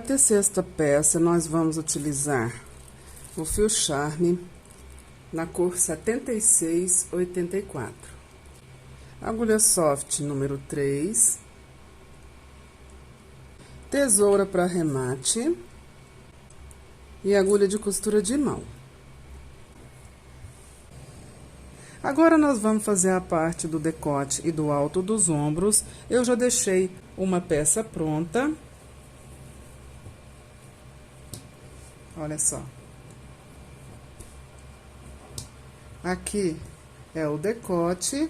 tecer esta peça, nós vamos utilizar o fio charme na cor 7684. Agulha soft número 3. Tesoura para remate. E agulha de costura de mão. Agora, nós vamos fazer a parte do decote e do alto dos ombros. Eu já deixei uma peça pronta. Olha só. Aqui é o decote,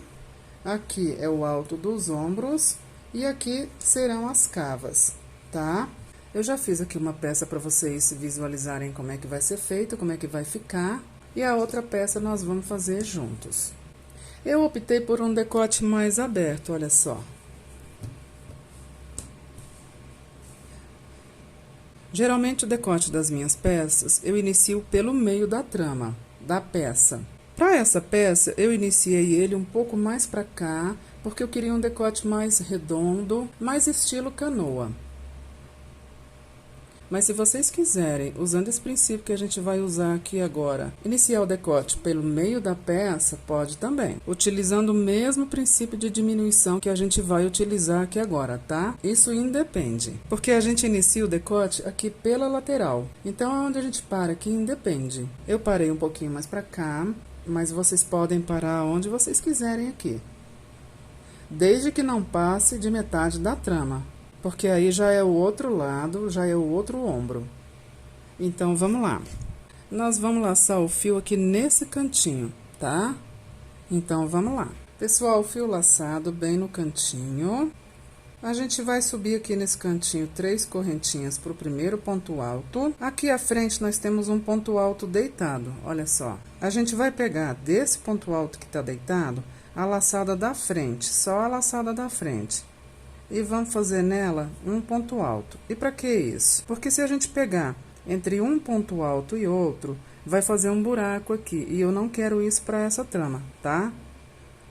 aqui é o alto dos ombros e aqui serão as cavas, tá? Eu já fiz aqui uma peça para vocês visualizarem como é que vai ser feito, como é que vai ficar. E a outra peça nós vamos fazer juntos. Eu optei por um decote mais aberto, olha só. Geralmente o decote das minhas peças, eu inicio pelo meio da trama, da peça. Para essa peça, eu iniciei ele um pouco mais para cá, porque eu queria um decote mais redondo, mais estilo canoa. Mas se vocês quiserem, usando esse princípio que a gente vai usar aqui agora, iniciar o decote pelo meio da peça, pode também. Utilizando o mesmo princípio de diminuição que a gente vai utilizar aqui agora, tá? Isso independe. Porque a gente inicia o decote aqui pela lateral. Então, aonde a gente para aqui independe. Eu parei um pouquinho mais pra cá, mas vocês podem parar onde vocês quiserem aqui. Desde que não passe de metade da trama. Porque aí já é o outro lado, já é o outro ombro. Então, vamos lá. Nós vamos laçar o fio aqui nesse cantinho, tá? Então, vamos lá. Pessoal, o fio laçado bem no cantinho. A gente vai subir aqui nesse cantinho 3 correntinhas pro primeiro ponto alto. Aqui à frente nós temos um ponto alto deitado, olha só. A gente vai pegar desse ponto alto que tá deitado, a laçada da frente, só a laçada da frente. E vamos fazer nela um ponto alto. E para que isso? Porque se a gente pegar entre um ponto alto e outro, vai fazer um buraco aqui. E eu não quero isso para essa trama, tá?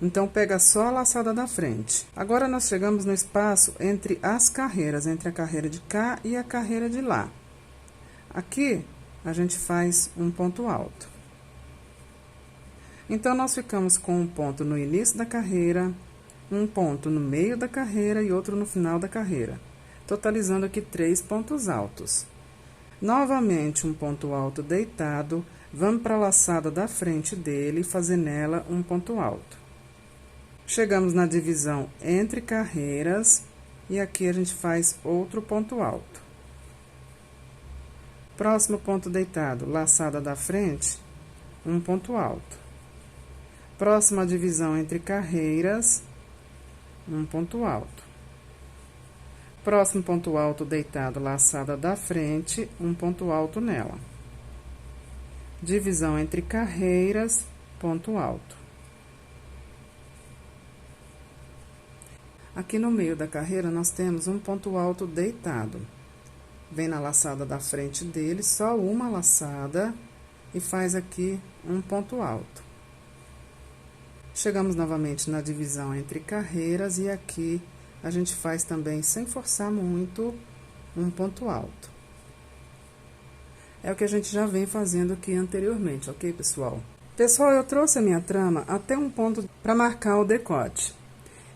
Então, pega só a laçada da frente. Agora, nós chegamos no espaço entre as carreiras, entre a carreira de cá e a carreira de lá. Aqui, a gente faz um ponto alto. Então, nós ficamos com um ponto no início da carreira, um ponto no meio da carreira e outro no final da carreira, totalizando aqui 3 pontos altos. Novamente, um ponto alto deitado, vamos para a laçada da frente dele e fazer nela um ponto alto. Chegamos na divisão entre carreiras e aqui a gente faz outro ponto alto. Próximo ponto deitado, laçada da frente, um ponto alto. Próxima divisão entre carreiras, um ponto alto. Próximo ponto alto deitado, laçada da frente, um ponto alto nela. Divisão entre carreiras, ponto alto. Aqui no meio da carreira, nós temos um ponto alto deitado. Vem na laçada da frente dele, só uma laçada, e faz aqui um ponto alto. Chegamos novamente na divisão entre carreiras e aqui a gente faz também, sem forçar muito, um ponto alto. É o que a gente já vem fazendo aqui anteriormente, ok, pessoal? Pessoal, eu trouxe a minha trama até um ponto para marcar o decote.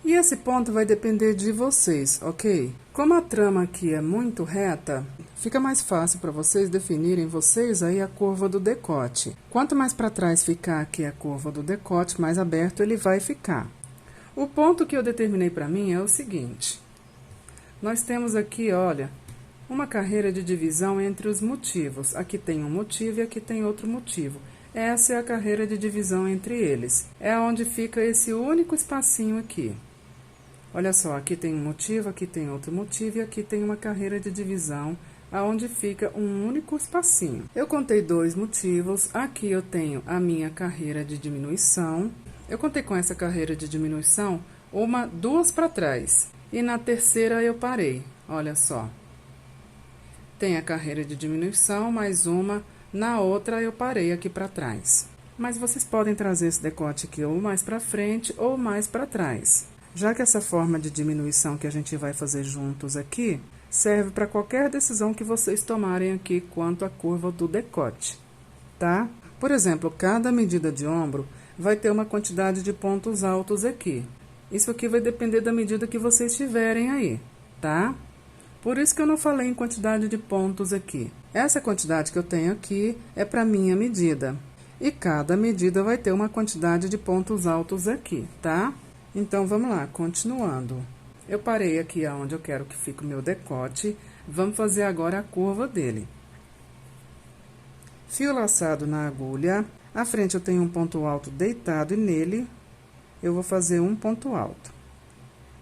E esse ponto vai depender de vocês, ok? Como a trama aqui é muito reta, fica mais fácil para vocês definirem vocês aí a curva do decote. Quanto mais para trás ficar aqui a curva do decote, mais aberto ele vai ficar. O ponto que eu determinei para mim é o seguinte. Nós temos aqui, olha, uma carreira de divisão entre os motivos. Aqui tem um motivo e aqui tem outro motivo. Essa é a carreira de divisão entre eles. É onde fica esse único espacinho aqui. Olha só, aqui tem um motivo, aqui tem outro motivo e aqui tem uma carreira de divisão, aonde fica um único espacinho. Eu contei 2 motivos, aqui eu tenho a minha carreira de diminuição. Eu contei com essa carreira de diminuição 2 para trás. E na terceira eu parei, olha só. Tem a carreira de diminuição, mais uma, na outra eu parei aqui para trás. Mas vocês podem trazer esse decote aqui ou mais para frente ou mais para trás. Já que essa forma de diminuição que a gente vai fazer juntos aqui, serve para qualquer decisão que vocês tomarem aqui quanto à curva do decote, tá? Por exemplo, cada medida de ombro vai ter uma quantidade de pontos altos aqui. Isso aqui vai depender da medida que vocês tiverem aí, tá? Por isso que eu não falei em quantidade de pontos aqui. Essa quantidade que eu tenho aqui é para minha medida. E cada medida vai ter uma quantidade de pontos altos aqui, tá? Então, vamos lá, continuando. Eu parei aqui aonde eu quero que fique o meu decote. Vamos fazer agora a curva dele. Fio laçado na agulha. À frente eu tenho um ponto alto deitado e nele eu vou fazer um ponto alto.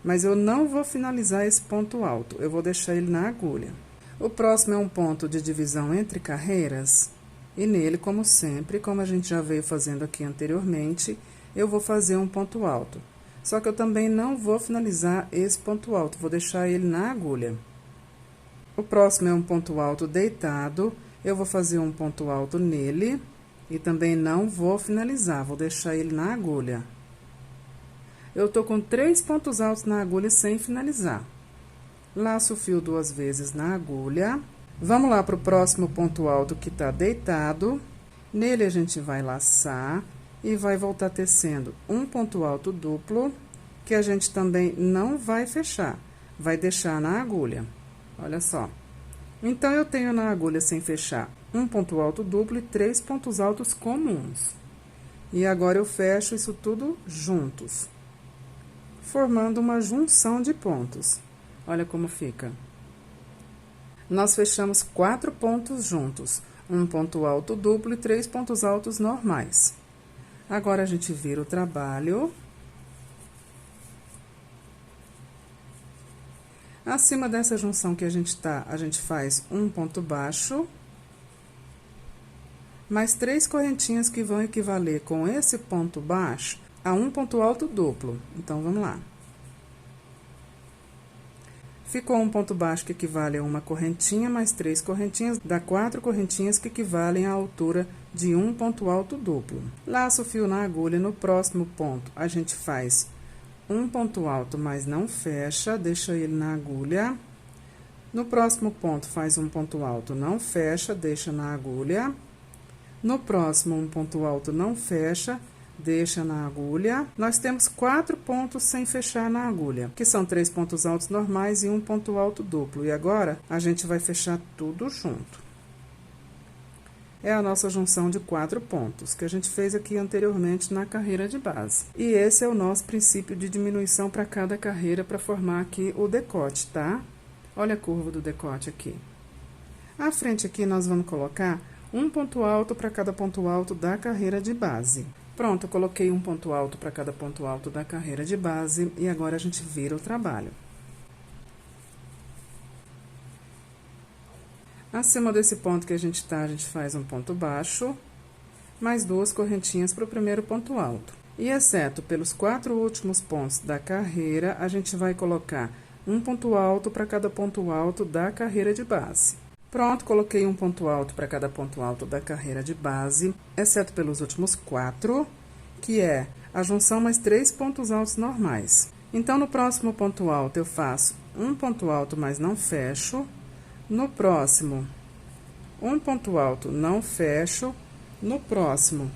Mas eu não vou finalizar esse ponto alto, eu vou deixar ele na agulha. O próximo é um ponto de divisão entre carreiras. E nele, como sempre, como a gente já veio fazendo aqui anteriormente, eu vou fazer um ponto alto. Só que eu também não vou finalizar esse ponto alto, vou deixar ele na agulha. O próximo é um ponto alto deitado, eu vou fazer um ponto alto nele e também não vou finalizar, vou deixar ele na agulha. Eu tô com 3 pontos altos na agulha sem finalizar. Laço o fio 2 vezes na agulha. Vamos lá para o próximo ponto alto que tá deitado. Nele a gente vai laçar e vai voltar tecendo um ponto alto duplo, que a gente também não vai fechar, vai deixar na agulha. Olha só. Então, eu tenho na agulha sem fechar um ponto alto duplo e 3 pontos altos comuns. E agora eu fecho isso tudo juntos, formando uma junção de pontos. Olha como fica. Nós fechamos 4 pontos juntos, um ponto alto duplo e 3 pontos altos normais. Agora, a gente vira o trabalho. Acima dessa junção que a gente tá, a gente faz um ponto baixo, mais 3 correntinhas que vão equivaler com esse ponto baixo a um ponto alto duplo. Então, vamos lá. Ficou um ponto baixo que equivale a uma correntinha, mais 3 correntinhas, dá 4 correntinhas que equivalem à altura de um ponto alto duplo. Laço o fio na agulha, no próximo ponto, a gente faz um ponto alto, mas não fecha, deixa ele na agulha. No próximo ponto, faz um ponto alto, não fecha, deixa na agulha. No próximo, um ponto alto, não fecha, deixa na agulha. Nós temos 4 pontos sem fechar na agulha, que são 3 pontos altos normais e um ponto alto duplo. E agora, a gente vai fechar tudo junto. É a nossa junção de 4 pontos, que a gente fez aqui anteriormente na carreira de base. E esse é o nosso princípio de diminuição para cada carreira, para formar aqui o decote, tá? Olha a curva do decote aqui. À frente aqui, nós vamos colocar um ponto alto para cada ponto alto da carreira de base. Pronto, eu coloquei um ponto alto para cada ponto alto da carreira de base e agora a gente vira o trabalho. Acima desse ponto que a gente tá, a gente faz um ponto baixo, mais 2 correntinhas para o primeiro ponto alto. E exceto pelos 4 últimos pontos da carreira, a gente vai colocar um ponto alto para cada ponto alto da carreira de base. Pronto, coloquei um ponto alto para cada ponto alto da carreira de base, exceto pelos últimos 4, que é a junção mais 3 pontos altos normais. Então, no próximo ponto alto, eu faço um ponto alto, mas não fecho. No próximo, um ponto alto, não fecho. No próximo,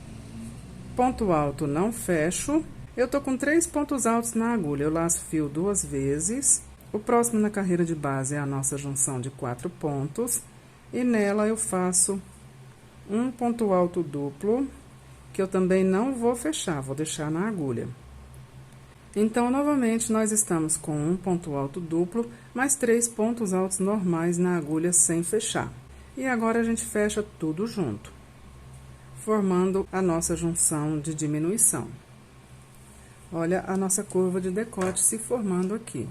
ponto alto, não fecho. Eu tô com 3 pontos altos na agulha, eu laço fio 2 vezes. O próximo na carreira de base é a nossa junção de 4 pontos. E nela eu faço um ponto alto duplo, que eu também não vou fechar, vou deixar na agulha. Então, novamente, nós estamos com um ponto alto duplo, mais 3 pontos altos normais na agulha sem fechar. E agora, a gente fecha tudo junto, formando a nossa junção de diminuição. Olha a nossa curva de decote se formando aqui.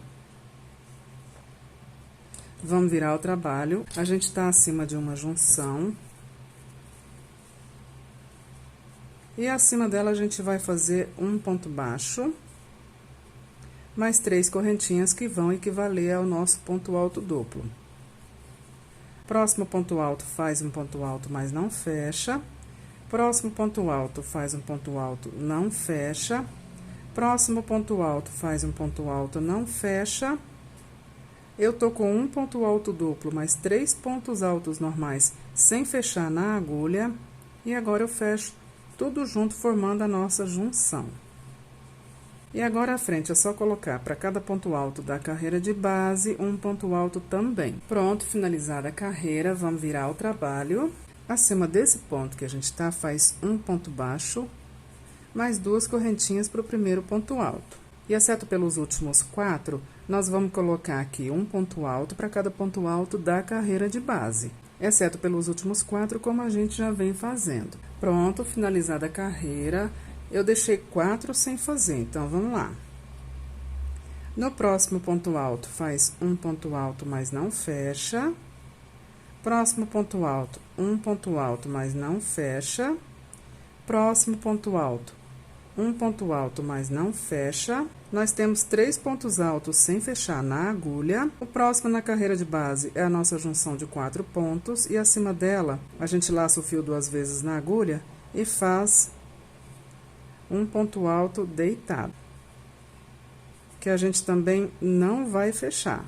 Vamos virar o trabalho. A gente tá acima de uma junção. E acima dela, a gente vai fazer um ponto baixo, mais 3 correntinhas que vão equivaler ao nosso ponto alto duplo. Próximo ponto alto, faz um ponto alto, mas não fecha. Próximo ponto alto, faz um ponto alto, não fecha. Próximo ponto alto, faz um ponto alto, não fecha. Eu tô com um ponto alto duplo, mais 3 pontos altos normais, sem fechar na agulha. E agora eu fecho tudo junto, formando a nossa junção. E agora a frente é só colocar para cada ponto alto da carreira de base, um ponto alto também. Pronto, finalizada a carreira, vamos virar o trabalho. Acima desse ponto que a gente tá, faz um ponto baixo, mais 2 correntinhas para o primeiro ponto alto. E exceto pelos últimos 4, nós vamos colocar aqui um ponto alto para cada ponto alto da carreira de base. Exceto pelos últimos 4, como a gente já vem fazendo. Pronto, finalizada a carreira, eu deixei 4 sem fazer, então vamos lá. No próximo ponto alto, faz um ponto alto, mas não fecha. Próximo ponto alto, um ponto alto, mas não fecha. Próximo ponto alto, um ponto alto, mas não fecha. Nós temos 3 pontos altos sem fechar na agulha. O próximo na carreira de base é a nossa junção de 4 pontos. E acima dela, a gente laça o fio 2 vezes na agulha e faz um ponto alto deitado, que a gente também não vai fechar.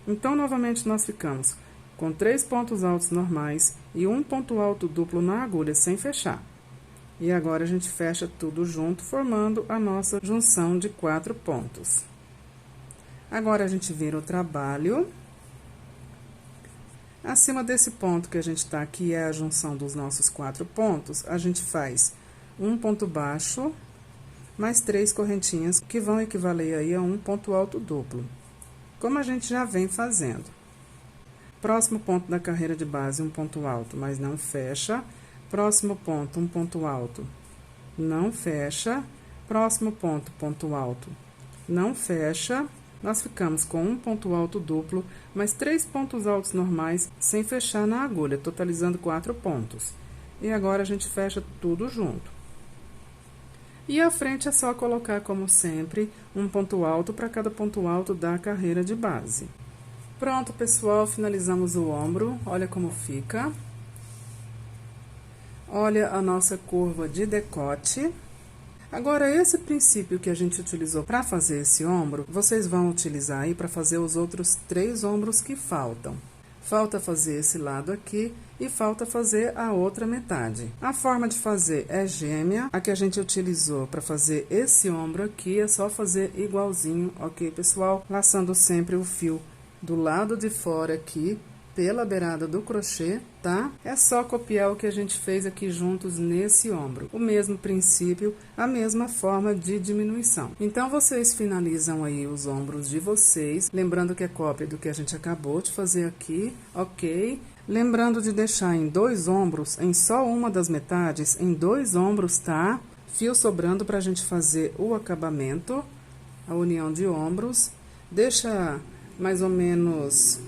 Então, novamente, nós ficamos com 3 pontos altos normais e um ponto alto duplo na agulha sem fechar. E agora, a gente fecha tudo junto, formando a nossa junção de 4 pontos. Agora, a gente vira o trabalho. Acima desse ponto que a gente tá aqui, é a junção dos nossos 4 pontos, a gente faz um ponto baixo, mais 3 correntinhas, que vão equivaler aí a um ponto alto duplo, como a gente já vem fazendo. Próximo ponto da carreira de base, um ponto alto, mas não fecha. Próximo ponto, um ponto alto, não fecha. Próximo ponto, ponto alto, não fecha. Nós ficamos com um ponto alto duplo, mais 3 pontos altos normais, sem fechar na agulha, totalizando 4 pontos. E agora, a gente fecha tudo junto. E a frente é só colocar, como sempre, um ponto alto para cada ponto alto da carreira de base. Pronto, pessoal, finalizamos o ombro, olha como fica. Olha a nossa curva de decote. Agora, esse princípio que a gente utilizou para fazer esse ombro, vocês vão utilizar aí para fazer os outros 3 ombros que faltam. Falta fazer esse lado aqui e falta fazer a outra metade. A forma de fazer é gêmea. A que a gente utilizou para fazer esse ombro aqui é só fazer igualzinho, ok, pessoal? Laçando sempre o fio do lado de fora aqui, pela beirada do crochê, tá? É só copiar o que a gente fez aqui juntos nesse ombro. O mesmo princípio, a mesma forma de diminuição. Então, vocês finalizam aí os ombros de vocês, lembrando que é cópia do que a gente acabou de fazer aqui, ok? Lembrando de deixar em 2 ombros, em só uma das metades, em 2 ombros, tá? Fio sobrando pra gente fazer o acabamento, a união de ombros. Deixa mais ou menos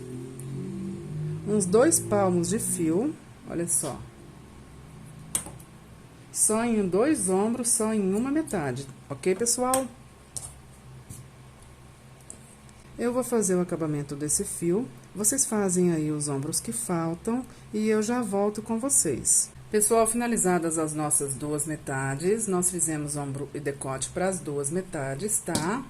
uns 2 palmos de fio, olha só. Só em 2 ombros, só em uma metade, ok, pessoal? Eu vou fazer o acabamento desse fio, vocês fazem aí os ombros que faltam e eu já volto com vocês. Pessoal, finalizadas as nossas 2 metades, nós fizemos ombro e decote para as 2 metades, tá?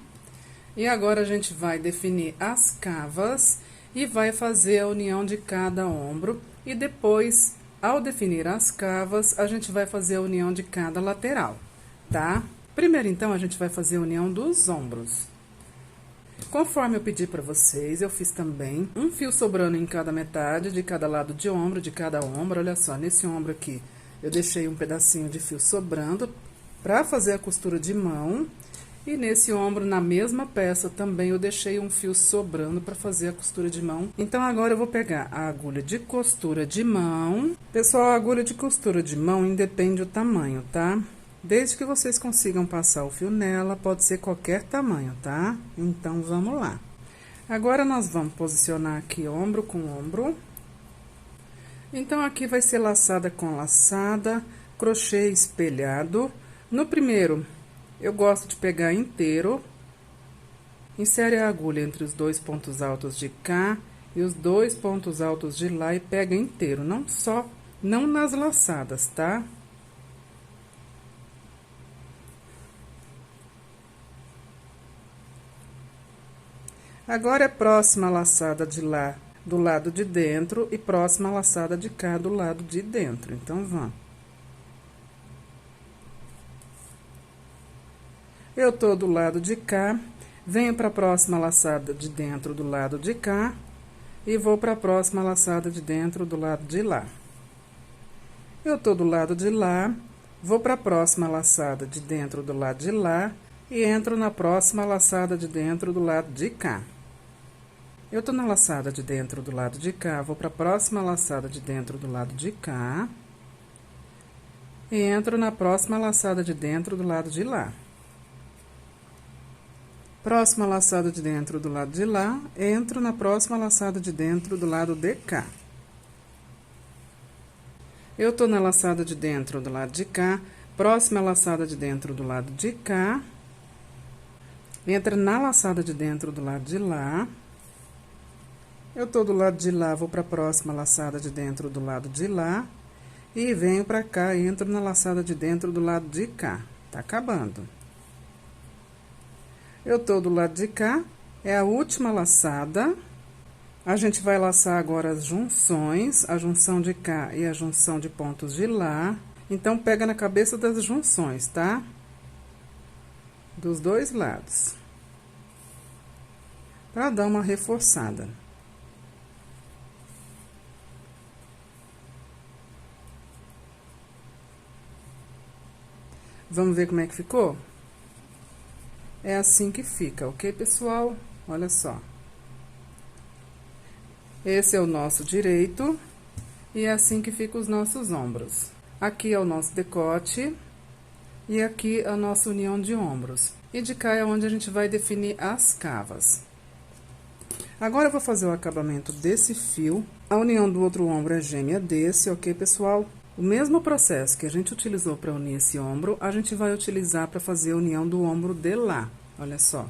E agora, a gente vai definir as cavas e vai fazer a união de cada ombro. E depois, ao definir as cavas, a gente vai fazer a união de cada lateral, tá? Primeiro, então, a gente vai fazer a união dos ombros. Conforme eu pedi para vocês, eu fiz também um fio sobrando em cada metade, de cada lado de ombro, de cada ombro. Olha só, nesse ombro aqui, eu deixei um pedacinho de fio sobrando para fazer a costura de mão. E nesse ombro, na mesma peça, também eu deixei um fio sobrando para fazer a costura de mão. Então, agora eu vou pegar a agulha de costura de mão. Pessoal, a agulha de costura de mão independe do tamanho, tá? Desde que vocês consigam passar o fio nela, pode ser qualquer tamanho, tá? Então, vamos lá. Agora, nós vamos posicionar aqui ombro com ombro. Então, aqui vai ser laçada com laçada, crochê espelhado. No primeiro, eu gosto de pegar inteiro, insere a agulha entre os 2 pontos altos de cá e os 2 pontos altos de lá e pega inteiro, não nas laçadas, tá? Agora, é próxima laçada de lá, do lado de dentro, e próxima laçada de cá, do lado de dentro. Então, vamos. Eu tô do lado de cá, venho para a próxima laçada de dentro do lado de cá, e vou para a próxima laçada de dentro do lado de lá. Eu tô do lado de lá, vou para a próxima laçada de dentro do lado de lá, e entro na próxima laçada de dentro do lado de cá. Eu tô na laçada de dentro do lado de cá, vou para a próxima laçada de dentro do lado de cá, e entro na próxima laçada de dentro do lado de lá. Próxima laçada de dentro do lado de lá, entro na próxima laçada de dentro do lado de cá. Eu tô na laçada de dentro do lado de cá, próxima laçada de dentro do lado de cá, entra na laçada de dentro do lado de lá. Eu tô do lado de lá, vou para a próxima laçada de dentro do lado de lá, e venho pra cá e entro na laçada de dentro do lado de cá. Tá acabando. Eu tô do lado de cá, é a última laçada. A gente vai laçar agora as junções, a junção de cá e a junção de pontos de lá. Então, pega na cabeça das junções, tá? Dos dois lados. Pra dar uma reforçada. Vamos ver como é que ficou? É assim que fica, ok, pessoal? Olha só. Esse é o nosso direito, e é assim que ficam os nossos ombros. Aqui é o nosso decote, e aqui a nossa união de ombros. E de cá é onde a gente vai definir as cavas. Agora, eu vou fazer o acabamento desse fio. A união do outro ombro é gêmea desse, ok, pessoal? O mesmo processo que a gente utilizou para unir esse ombro, a gente vai utilizar para fazer a união do ombro de lá. Olha só.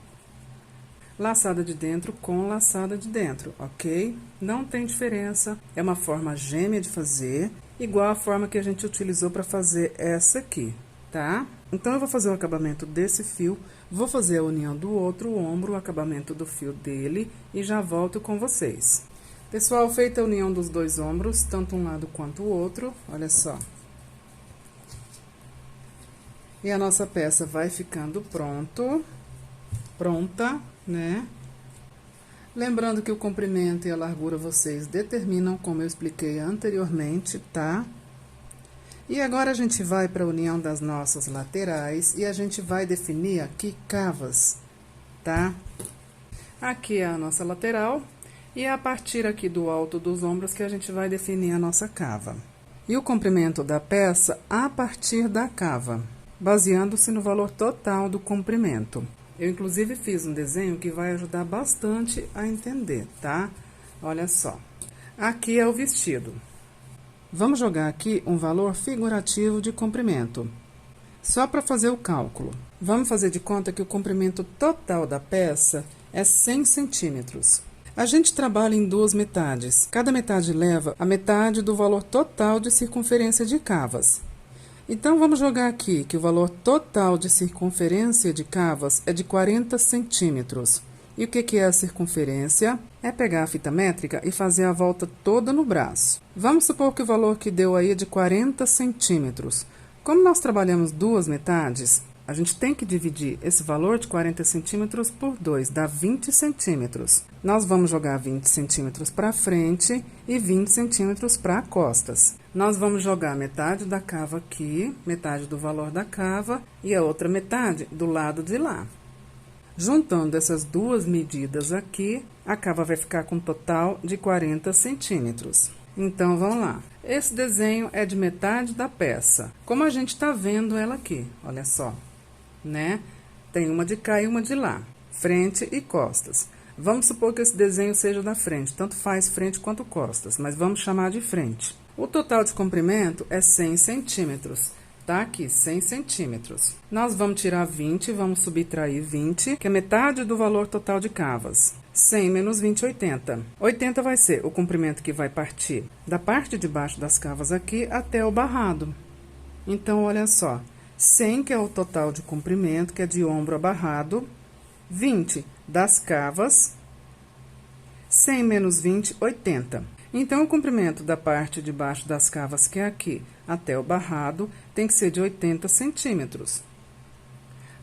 Laçada de dentro com laçada de dentro, ok? Não tem diferença, é uma forma gêmea de fazer, igual a forma que a gente utilizou para fazer essa aqui, tá? Então, eu vou fazer o acabamento desse fio, vou fazer a união do outro ombro, o acabamento do fio dele, e já volto com vocês. Pessoal, feita a união dos dois ombros, tanto um lado quanto o outro, olha só. E a nossa peça vai ficando pronta, né? Lembrando que o comprimento e a largura vocês determinam, como eu expliquei anteriormente, tá? E agora, a gente vai para a união das nossas laterais e a gente vai definir aqui cavas, tá? Aqui é a nossa lateral. E é a partir aqui do alto dos ombros que a gente vai definir a nossa cava. E o comprimento da peça a partir da cava, baseando-se no valor total do comprimento. Eu, inclusive, fiz um desenho que vai ajudar bastante a entender, tá? Olha só. Aqui é o vestido. Vamos jogar aqui um valor figurativo de comprimento. Só para fazer o cálculo. Vamos fazer de conta que o comprimento total da peça é 100 centímetros. A gente trabalha em duas metades. Cada metade leva a metade do valor total de circunferência de cavas. Então, vamos jogar aqui que o valor total de circunferência de cavas é de 40 centímetros. E o que é a circunferência? É pegar a fita métrica e fazer a volta toda no braço. Vamos supor que o valor que deu aí é de 40 centímetros. Como nós trabalhamos duas metades, a gente tem que dividir esse valor de 40 centímetros por 2, dá 20 centímetros. Nós vamos jogar 20 centímetros para frente e 20 centímetros para costas. Nós vamos jogar metade da cava aqui, metade do valor da cava, e a outra metade do lado de lá. Juntando essas duas medidas aqui, a cava vai ficar com um total de 40 centímetros. Então, vamos lá. Esse desenho é de metade da peça, como a gente tá vendo ela aqui, olha só. Né? Tem uma de cá e uma de lá, frente e costas. Vamos supor que esse desenho seja da frente, tanto faz frente quanto costas, mas vamos chamar de frente. O total de comprimento é 100 centímetros, tá aqui, 100 centímetros. Nós vamos tirar 20, vamos subtrair 20, que é metade do valor total de cavas. 100 menos 20, 80. 80 vai ser o comprimento que vai partir da parte de baixo das cavas aqui até o barrado. Então, olha só. 100, que é o total de comprimento, que é de ombro a barrado, 20 das cavas, 100 menos 20, 80. Então, o comprimento da parte de baixo das cavas, que é aqui, até o barrado, tem que ser de 80 centímetros.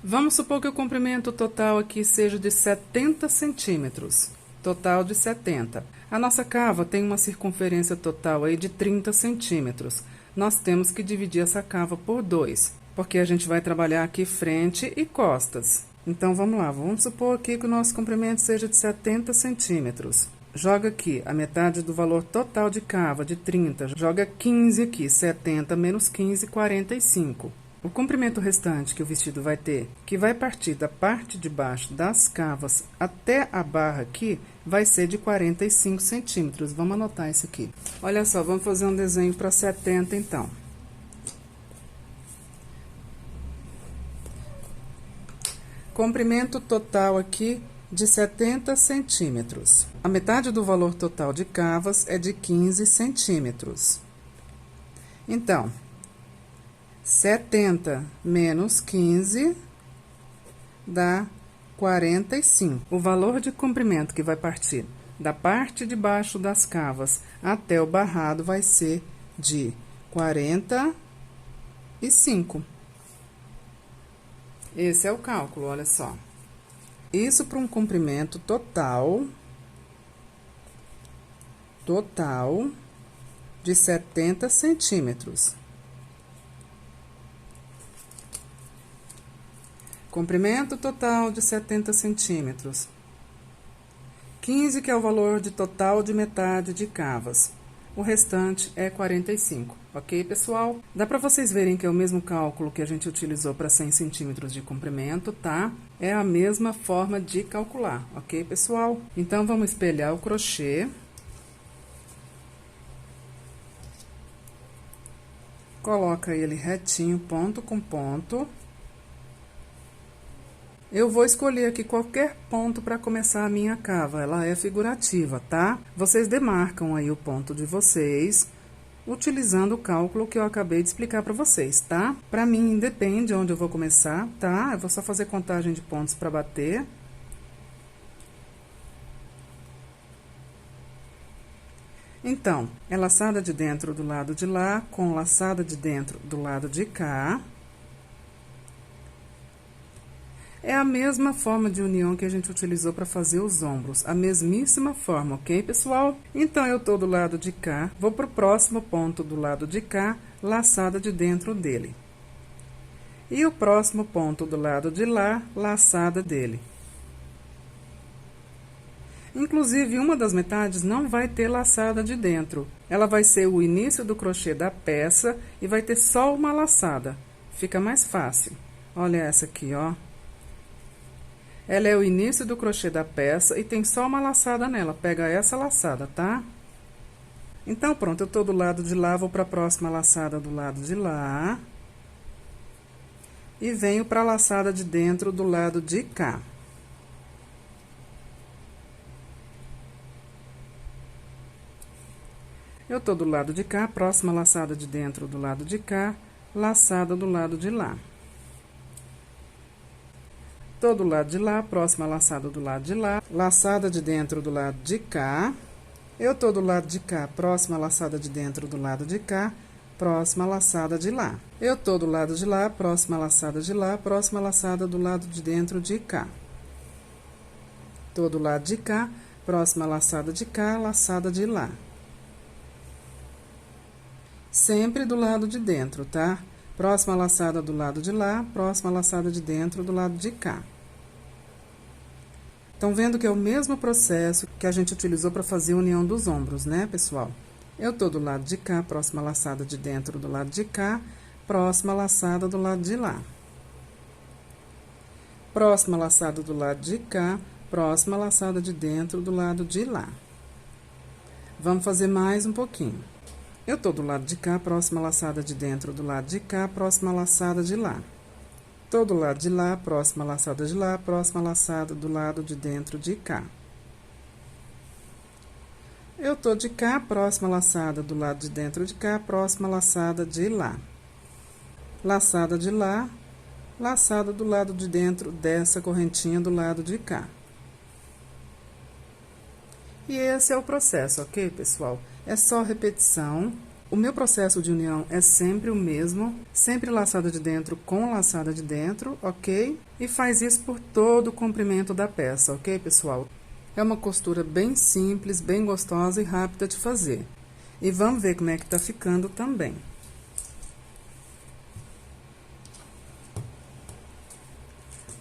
Vamos supor que o comprimento total aqui seja de 70 centímetros. Total de 70. A nossa cava tem uma circunferência total aí de 30 centímetros. Nós temos que dividir essa cava por 2, porque a gente vai trabalhar aqui frente e costas. Então, vamos lá. Vamos supor aqui que o nosso comprimento seja de 70 centímetros. Joga aqui a metade do valor total de cava, de 30. Joga 15 aqui. 70 menos 15, 45. O comprimento restante que o vestido vai ter, que vai partir da parte de baixo das cavas até a barra aqui, vai ser de 45 centímetros. Vamos anotar isso aqui. Olha só, vamos fazer um desenho para 70, então. Comprimento total aqui de 70 centímetros. A metade do valor total de cavas é de 15 centímetros. Então, 70 menos 15 dá 45. O valor de comprimento que vai partir da parte de baixo das cavas até o barrado vai ser de 45. Esse é o cálculo, olha só. Isso para um comprimento total de 70 centímetros. Comprimento total de 70 centímetros. 15, que é o valor de total de metade de cavas. O restante é 45, ok, pessoal? Dá para vocês verem que é o mesmo cálculo que a gente utilizou para 100 centímetros de comprimento, tá? É a mesma forma de calcular, ok, pessoal? Então, vamos espelhar o crochê. Coloca ele retinho, ponto com ponto. Eu vou escolher aqui qualquer ponto para começar a minha cava, ela é figurativa, tá? Vocês demarcam aí o ponto de vocês, utilizando o cálculo que eu acabei de explicar para vocês, tá? Para mim, depende onde eu vou começar, tá? Eu vou só fazer contagem de pontos para bater. Então, é laçada de dentro do lado de lá, com laçada de dentro do lado de cá. É a mesma forma de união que a gente utilizou para fazer os ombros, a mesmíssima forma, ok, pessoal? Então, eu tô do lado de cá, vou pro próximo ponto do lado de cá, laçada de dentro dele. E o próximo ponto do lado de lá, laçada dele. Inclusive, uma das metades não vai ter laçada de dentro. Ela vai ser o início do crochê da peça e vai ter só uma laçada. Fica mais fácil. Olha essa aqui, ó. Ela é o início do crochê da peça e tem só uma laçada nela. Pega essa laçada, tá? Então, pronto, eu tô do lado de lá, vou pra próxima laçada do lado de lá. E venho pra laçada de dentro do lado de cá. Eu tô do lado de cá, próxima laçada de dentro do lado de cá, laçada do lado de lá. Tô do lado de lá, próxima laçada do lado de lá, laçada de dentro do lado de cá. Eu tô do lado de cá, próxima laçada de dentro do lado de cá, próxima laçada de lá. Eu tô do lado de lá, próxima laçada de lá, próxima laçada do lado de dentro de cá. Tô do lado de cá, próxima laçada de cá, laçada de lá. Sempre do lado de dentro, tá? Próxima laçada do lado de lá, próxima laçada de dentro do lado de cá. Estão vendo que é o mesmo processo que a gente utilizou para fazer a união dos ombros, né, pessoal? Eu tô do lado de cá, próxima laçada de dentro do lado de cá, próxima laçada do lado de lá. Próxima laçada do lado de cá, próxima laçada de dentro do lado de lá. Vamos fazer mais um pouquinho. Eu tô do lado de cá, próxima laçada de dentro do lado de cá, próxima laçada de lá. Tô do lado de lá, próxima laçada de lá, próxima laçada do lado de dentro de cá. Eu tô de cá, próxima laçada do lado de dentro de cá, próxima laçada de lá. Laçada de lá, laçada do lado de dentro dessa correntinha do lado de cá. E esse é o processo, ok, pessoal? É só repetição. O meu processo de união é sempre o mesmo, sempre laçada de dentro com laçada de dentro, ok? E faz isso por todo o comprimento da peça, ok, pessoal? É uma costura bem simples, bem gostosa e rápida de fazer. E vamos ver como é que tá ficando também.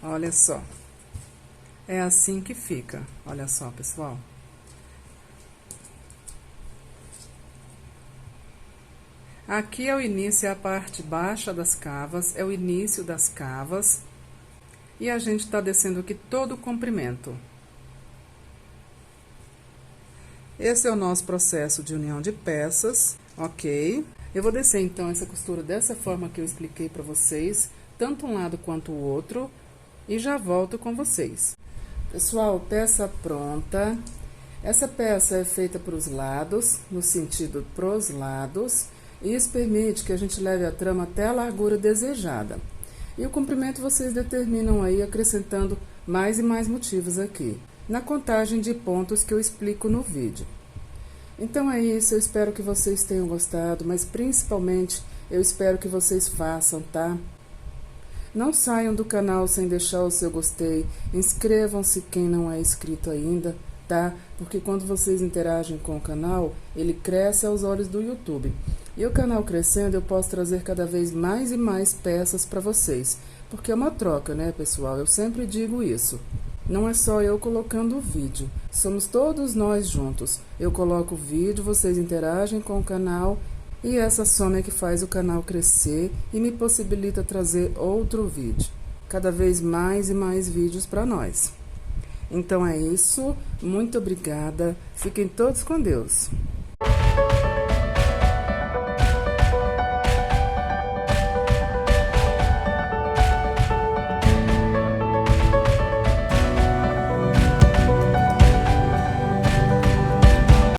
Olha só. É assim que fica. Olha só, pessoal. Aqui é o início, é a parte baixa das cavas, é o início das cavas. E a gente tá descendo aqui todo o comprimento. Esse é o nosso processo de união de peças, ok? Eu vou descer, então, essa costura dessa forma que eu expliquei pra vocês, tanto um lado quanto o outro, e já volto com vocês. Pessoal, peça pronta. Essa peça é feita para os lados, no sentido pros lados, e isso permite que a gente leve a trama até a largura desejada. E o comprimento vocês determinam aí, acrescentando mais e mais motivos aqui, na contagem de pontos que eu explico no vídeo. Então é isso, eu espero que vocês tenham gostado, mas principalmente eu espero que vocês façam, tá? Não saiam do canal sem deixar o seu gostei, inscrevam-se quem não é inscrito ainda, tá? Porque quando vocês interagem com o canal, ele cresce aos olhos do YouTube. E o canal crescendo, eu posso trazer cada vez mais e mais peças para vocês. Porque é uma troca, né, pessoal? Eu sempre digo isso. Não é só eu colocando o vídeo, somos todos nós juntos. Eu coloco o vídeo, vocês interagem com o canal e essa soma é que faz o canal crescer e me possibilita trazer outro vídeo. Cada vez mais e mais vídeos para nós. Então é isso, muito obrigada, fiquem todos com Deus.